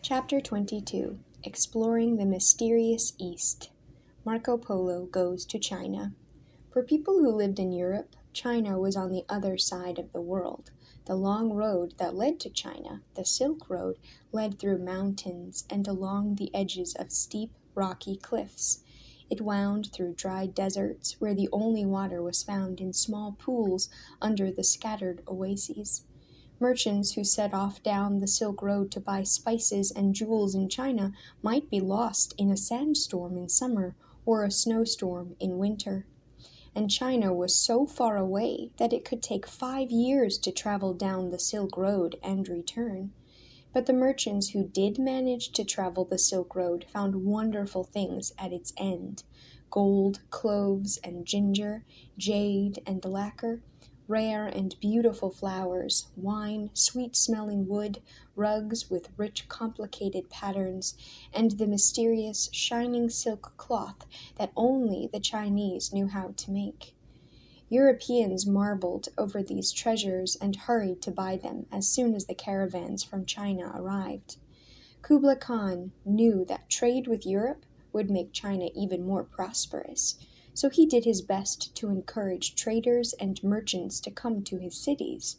Chapter 22 Exploring the Mysterious East. Marco Polo goes to China. For people who lived in Europe, China was on the other side of the world. The long road that led to China, the Silk Road, led through mountains and along the edges of steep, rocky cliffs. It wound through dry deserts where the only water was found in small pools under the scattered oases. Merchants who set off down the Silk Road to buy spices and jewels in China might be lost in a sandstorm in summer or a snowstorm in winter. And China was so far away that it could take 5 years to travel down the Silk Road and return. But the merchants who did manage to travel the Silk Road found wonderful things at its end: gold, cloves and ginger, jade and lacquer, rare and beautiful flowers, wine, sweet-smelling wood, rugs with rich complicated patterns, and the mysterious shining silk cloth that only the Chinese knew how to make. Europeans marveled over these treasures and hurried to buy them as soon as the caravans from China arrived. Kublai Khan knew that trade with Europe would make China even more prosperous, so he did his best to encourage traders and merchants to come to his cities.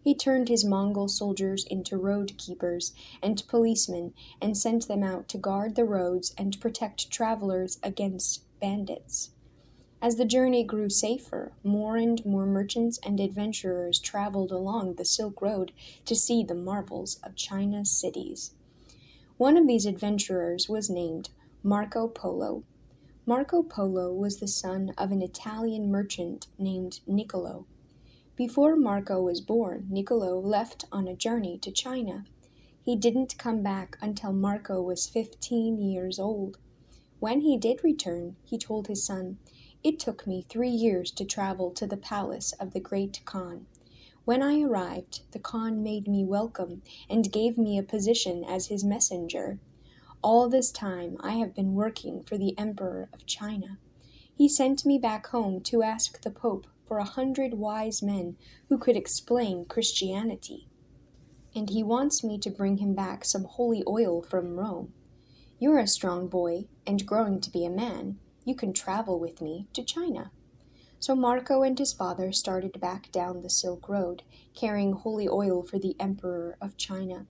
He turned his Mongol soldiers into road keepers and policemen and sent them out to guard the roads and protect travelers against bandits. As the journey grew safer, more and more merchants and adventurers traveled along the Silk Road to see the marvels of China's cities. One of these adventurers was named Marco Polo. Marco Polo was the son of an Italian merchant named Niccolo. Before Marco was born, Niccolo left on a journey to China. He didn't come back until Marco was 15 years old. When he did return, he told his son, "It took me 3 years to travel to the palace of the great Khan. When I arrived, the Khan made me welcome and gave me a position as his messenger. All this time I have been working for the Emperor of China. He sent me back home to ask the Pope for 100 wise men who could explain Christianity. And he wants me to bring him back some holy oil from Rome. You're a strong boy and growing to be a man. You can travel with me to China." So Marco and his father started back down the Silk Road, carrying holy oil for the Emperor of China.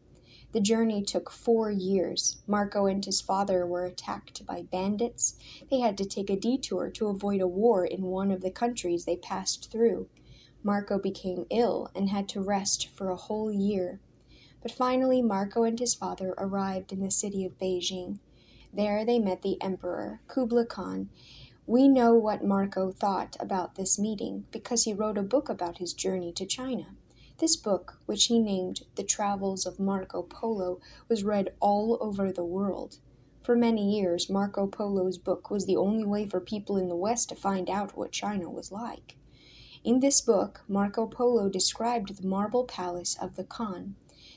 The journey took 4 years. Marco and his father were attacked by bandits. They had to take a detour to avoid a war in one of the countries they passed through. Marco became ill and had to rest for a whole year. But finally Marco and his father arrived in the city of Beijing. There they met the Emperor, Kublai Khan. We know what Marco thought about this meeting because he wrote a book about his journey to China. This book, which he named The Travels of Marco Polo, was read all over the world. For many years, Marco Polo's book was the only way for people in the West to find out what China was like. In this book, Marco Polo described the marble palace of the Khan.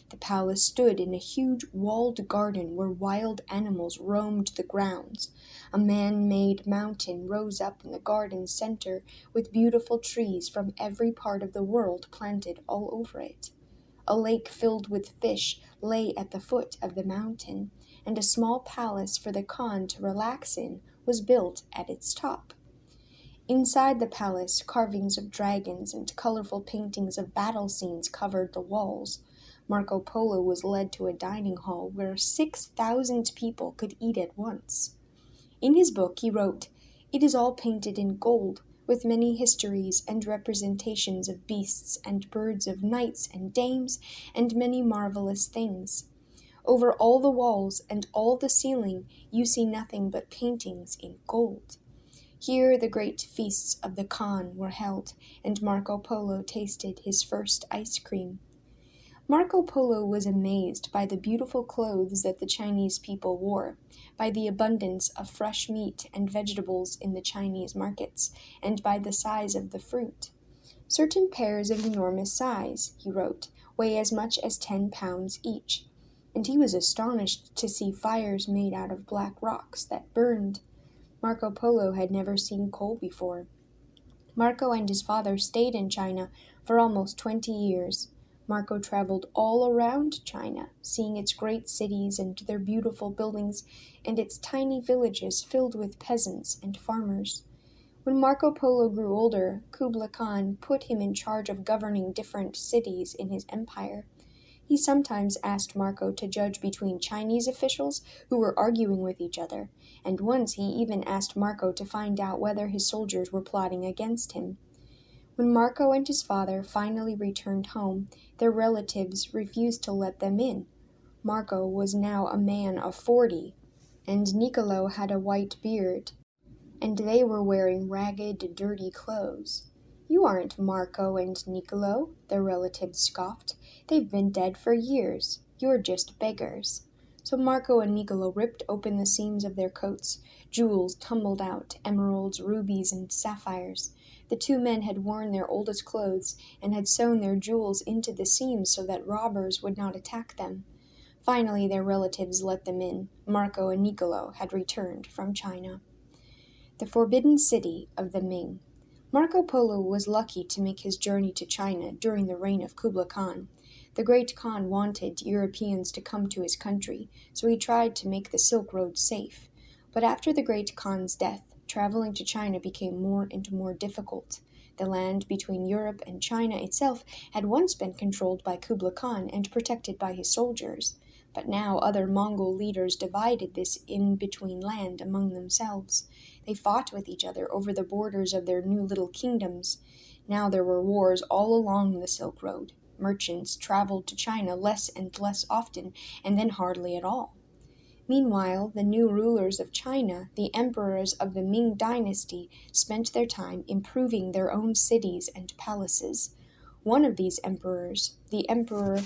The palace stood in a huge walled garden where wild animals roamed the grounds. A man-made mountain rose up in the garden's center with beautiful trees from every part of the world planted all over it. A lake filled with fish lay at the foot of the mountain, and a small palace for the Khan to relax in was built at its top. Inside the palace, carvings of dragons and colorful paintings of battle scenes covered the walls. Marco Polo was led to a dining hall where 6,000 people could eat at once. In his book he wrote, "It is all painted in gold, with many histories and representations of beasts and birds, of knights and dames, and many marvelous things. Over all the walls and all the ceiling you see nothing but paintings in gold." Here the great feasts of the Khan were held, and Marco Polo tasted his first ice cream. Marco Polo was amazed by the beautiful clothes that the Chinese people wore, by the abundance of fresh meat and vegetables in the Chinese markets, and by the size of the fruit. "Certain pears of enormous size," he wrote, "weigh as much as 10 pounds each." And he was astonished to see fires made out of black rocks that burned. Marco Polo had never seen coal before. Marco and his father stayed in China for almost 20 years. Marco traveled all around China, seeing its great cities and their beautiful buildings and its tiny villages filled with peasants and farmers. When Marco Polo grew older, Kublai Khan put him in charge of governing different cities in his empire. He sometimes asked Marco to judge between Chinese officials who were arguing with each other, and once he even asked Marco to find out whether his soldiers were plotting against him. When Marco and his father finally returned home, their relatives refused to let them in. Marco was now a man of 40, and Niccolo had a white beard, and they were wearing ragged, dirty clothes. "You aren't Marco and Niccolo," their relatives scoffed. "They've been dead for years. You're just beggars." So Marco and Niccolo ripped open the seams of their coats. Jewels tumbled out, emeralds, rubies, and sapphires. The two men had worn their oldest clothes and had sewn their jewels into the seams so that robbers would not attack them. Finally, their relatives let them in. Marco and Niccolo had returned from China. The Forbidden City of the Ming. Marco Polo was lucky to make his journey to China during the reign of Kublai Khan. The Great Khan wanted Europeans to come to his country, so he tried to make the Silk Road safe. But after the Great Khan's death, traveling to China became more and more difficult. The land between Europe and China itself had once been controlled by Kublai Khan and protected by his soldiers. But now other Mongol leaders divided this in-between land among themselves. They fought with each other over the borders of their new little kingdoms. Now there were wars all along the Silk Road. Merchants traveled to China less and less often, and then hardly at all. Meanwhile, the new rulers of China, the emperors of the Ming dynasty, spent their time improving their own cities and palaces. One of these emperors, the Emperor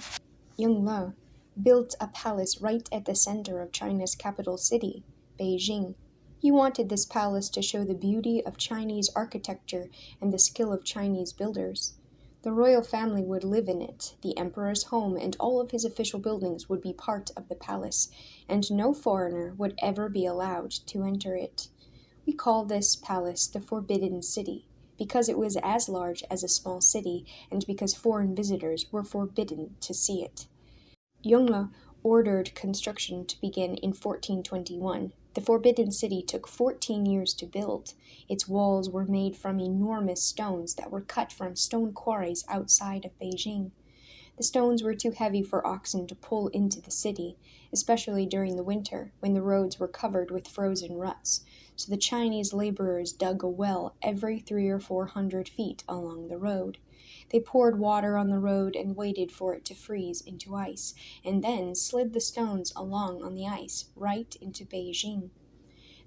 Yongle, built a palace right at the center of China's capital city, Beijing. He wanted this palace to show the beauty of Chinese architecture and the skill of Chinese builders. The royal family would live in it. The emperor's home and all of his official buildings would be part of the palace, and no foreigner would ever be allowed to enter it. We call this palace the Forbidden City, because it was as large as a small city, and because foreign visitors were forbidden to see it. Yongle ordered construction to begin in 1421. The Forbidden City took 14 years to build. Its walls were made from enormous stones that were cut from stone quarries outside of Beijing. The stones were too heavy for oxen to pull into the city, especially during the winter when the roads were covered with frozen ruts, so the Chinese laborers dug a well every 300 or 400 feet along the road. They poured water on the road and waited for it to freeze into ice, and then slid the stones along on the ice right into Beijing.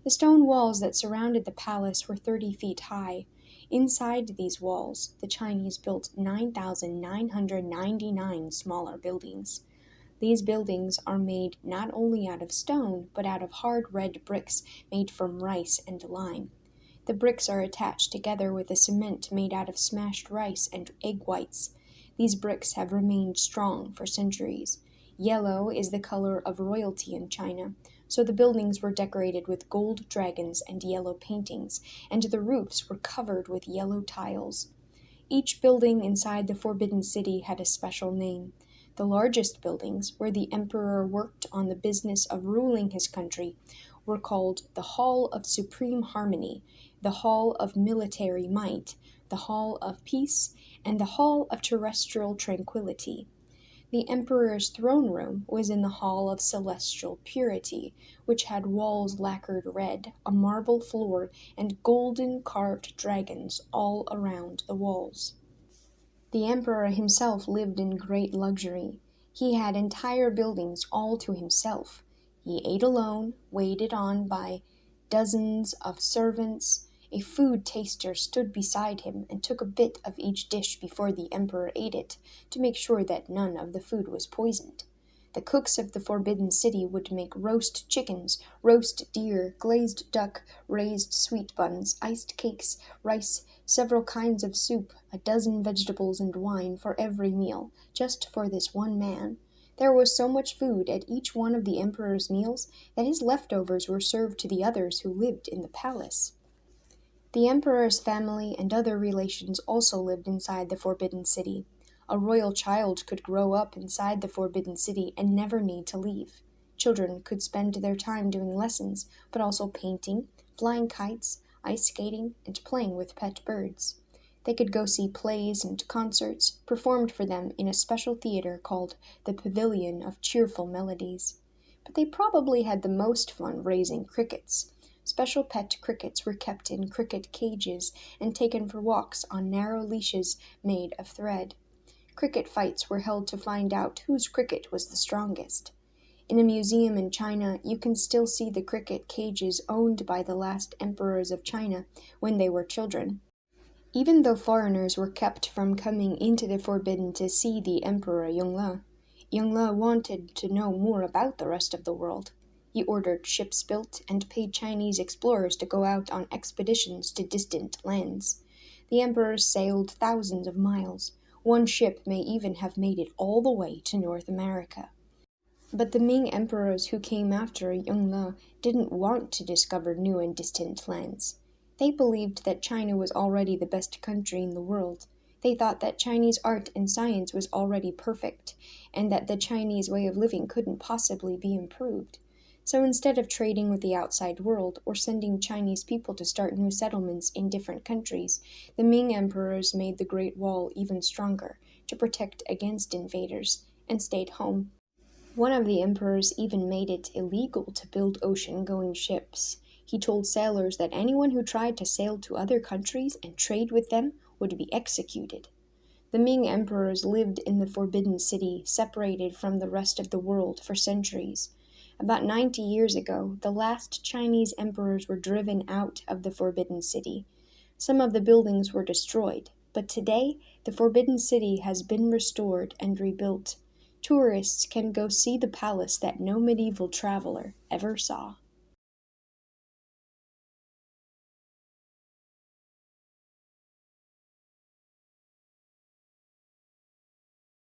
The stone walls that surrounded the palace were 30 feet high. Inside these walls, the Chinese built 9,999 smaller buildings. These buildings are made not only out of stone, but out of hard red bricks made from rice and lime. The bricks are attached together with a cement made out of smashed rice and egg whites. These bricks have remained strong for centuries. Yellow is the color of royalty in China, so the buildings were decorated with gold dragons and yellow paintings, and the roofs were covered with yellow tiles. Each building inside the Forbidden City had a special name. The largest buildings, where the emperor worked on the business of ruling his country, were called the Hall of Supreme Harmony, the Hall of Military Might, the Hall of Peace, and the Hall of Terrestrial Tranquility. The emperor's throne room was in the Hall of Celestial Purity, which had walls lacquered red, a marble floor, and golden carved dragons all around the walls. The emperor himself lived in great luxury. He had entire buildings all to himself. He ate alone, waited on by dozens of servants. A food taster stood beside him and took a bit of each dish before the emperor ate it, to make sure that none of the food was poisoned. The cooks of the Forbidden City would make roast chickens, roast deer, glazed duck, raised sweet buns, iced cakes, rice, several kinds of soup, a dozen vegetables and wine for every meal, just for this one man. There was so much food at each one of the emperor's meals that his leftovers were served to the others who lived in the palace. The emperor's family and other relations also lived inside the Forbidden City. A royal child could grow up inside the Forbidden City and never need to leave. Children could spend their time doing lessons, but also painting, flying kites, ice skating, and playing with pet birds. They could go see plays and concerts performed for them in a special theater called the Pavilion of Cheerful Melodies. But they probably had the most fun raising crickets. Special pet crickets were kept in cricket cages and taken for walks on narrow leashes made of thread. Cricket fights were held to find out whose cricket was the strongest. In a museum in China, you can still see the cricket cages owned by the last emperors of China when they were children. Even though foreigners were kept from coming into the Forbidden to see the Emperor Yongle wanted to know more about the rest of the world. He ordered ships built and paid Chinese explorers to go out on expeditions to distant lands. The emperors sailed thousands of miles. One ship may even have made it all the way to North America. But the Ming emperors who came after Yongle didn't want to discover new and distant lands. They believed that China was already the best country in the world. They thought that Chinese art and science was already perfect, and that the Chinese way of living couldn't possibly be improved. So instead of trading with the outside world or sending Chinese people to start new settlements in different countries, the Ming emperors made the Great Wall even stronger to protect against invaders and stayed home. One of the emperors even made it illegal to build ocean-going ships. He told sailors that anyone who tried to sail to other countries and trade with them would be executed. The Ming emperors lived in the Forbidden City, separated from the rest of the world for centuries. About 90 years ago, the last Chinese emperors were driven out of the Forbidden City. Some of the buildings were destroyed, but today the Forbidden City has been restored and rebuilt. Tourists can go see the palace that no medieval traveler ever saw.